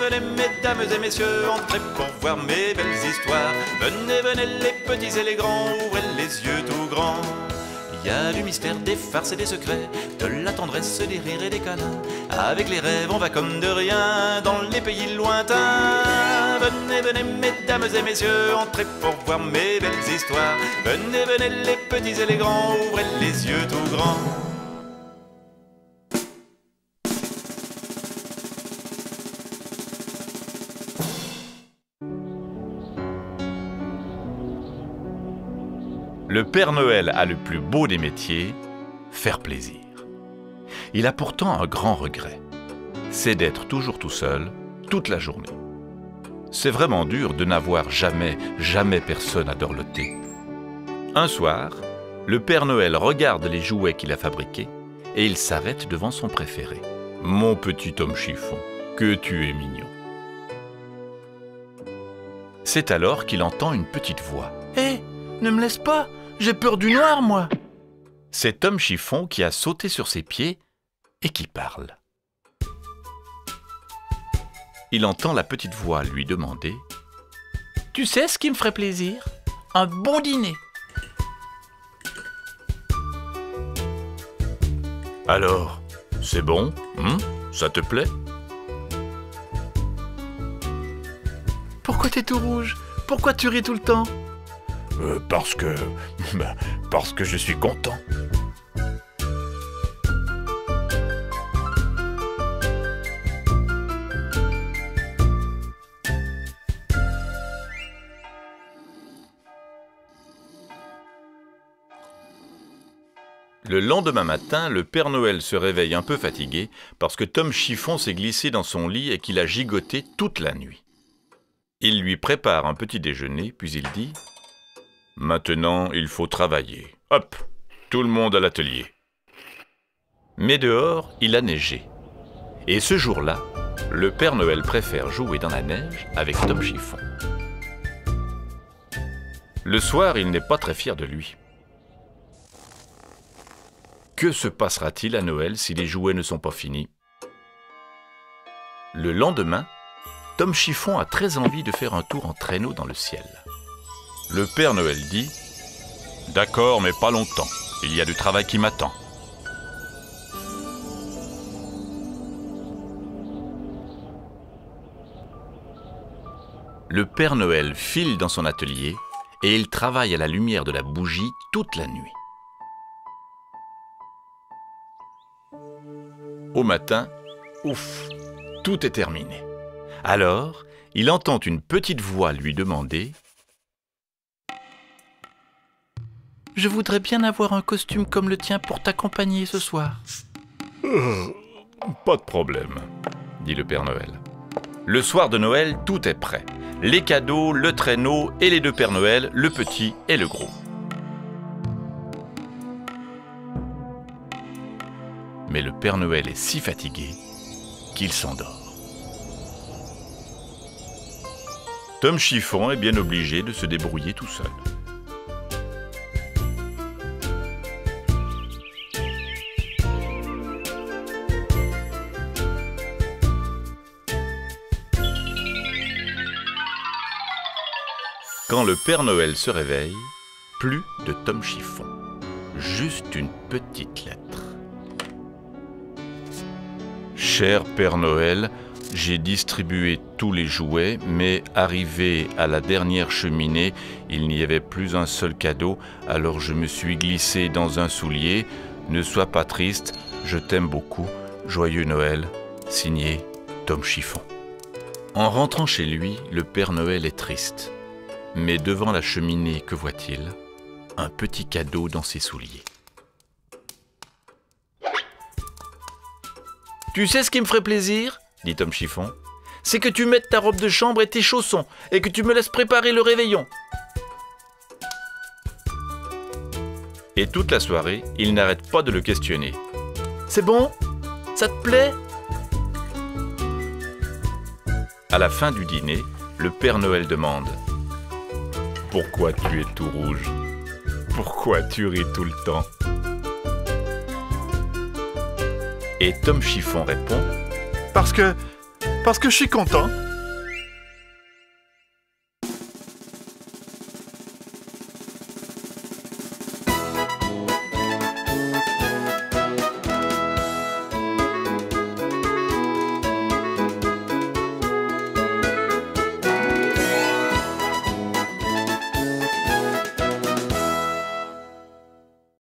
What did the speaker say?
venez, mesdames et messieurs, entrez pour voir mes belles histoires. Venez, venez, les petits et les grands, ouvrez les yeux tout grands. Il y a du mystère, des farces et des secrets, de la tendresse, des rires et des câlins. Avec les rêves, on va comme de rien dans les pays lointains. Venez, venez, mesdames et messieurs, entrez pour voir mes belles histoires. Venez, venez, les petits et les grands, ouvrez les yeux tout grands. Le Père Noël a le plus beau des métiers, faire plaisir. Il a pourtant un grand regret, c'est d'être toujours tout seul, toute la journée. C'est vraiment dur de n'avoir jamais personne à dorloter. Un soir, le Père Noël regarde les jouets qu'il a fabriqués et il s'arrête devant son préféré. « Mon petit homme chiffon, que tu es mignon !» C'est alors qu'il entend une petite voix. « Hé, ne me laisse pas, j'ai peur du noir, moi !» C'est Tom Chiffon qui a sauté sur ses pieds et qui parle. Il entend la petite voix lui demander « Tu sais ce qui me ferait plaisir? Un bon dîner !» Alors, c'est bon? Ça te plaît? Pourquoi t'es tout rouge? Pourquoi tu ris tout le temps? Parce que je suis content. Le lendemain matin, le Père Noël se réveille un peu fatigué parce que Tom Chiffon s'est glissé dans son lit et qu'il a gigoté toute la nuit. Il lui prépare un petit déjeuner, puis il dit « Maintenant, il faut travailler. Hop, tout le monde à l'atelier. » Mais dehors, il a neigé. Et ce jour-là, le Père Noël préfère jouer dans la neige avec Tom Chiffon. Le soir, il n'est pas très fier de lui. Que se passera-t-il à Noël si les jouets ne sont pas finis? Le lendemain, Tom Chiffon a très envie de faire un tour en traîneau dans le ciel. Le Père Noël dit « D'accord, mais pas longtemps. Il y a du travail qui m'attend. » Le Père Noël file dans son atelier et il travaille à la lumière de la bougie toute la nuit. Au matin, ouf, tout est terminé. Alors, il entend une petite voix lui demander « Je voudrais bien avoir un costume comme le tien pour t'accompagner ce soir. » Pas de problème, dit le Père Noël. Le soir de Noël, tout est prêt. Les cadeaux, le traîneau et les deux Pères Noël, le petit et le gros. Mais le Père Noël est si fatigué qu'il s'endort. Tom Chiffon est bien obligé de se débrouiller tout seul. Quand le Père Noël se réveille, plus de Tom Chiffon, juste une petite lettre. Cher Père Noël, j'ai distribué tous les jouets, mais arrivé à la dernière cheminée, il n'y avait plus un seul cadeau, alors je me suis glissé dans un soulier. Ne sois pas triste, je t'aime beaucoup. Joyeux Noël, signé Tom Chiffon. En rentrant chez lui, le Père Noël est triste. Mais devant la cheminée, que voit-il? Un petit cadeau dans ses souliers. Tu sais ce qui me ferait plaisir, dit Tom Chiffon, c'est que tu mettes ta robe de chambre et tes chaussons et que tu me laisses préparer le réveillon. Et toute la soirée, il n'arrête pas de le questionner. C'est bon? Ça te plaît? À la fin du dîner, le Père Noël demande « Pourquoi tu es tout rouge? Pourquoi tu ris tout le temps ?» Et Tom Chiffon répond « Parce parce que je suis content.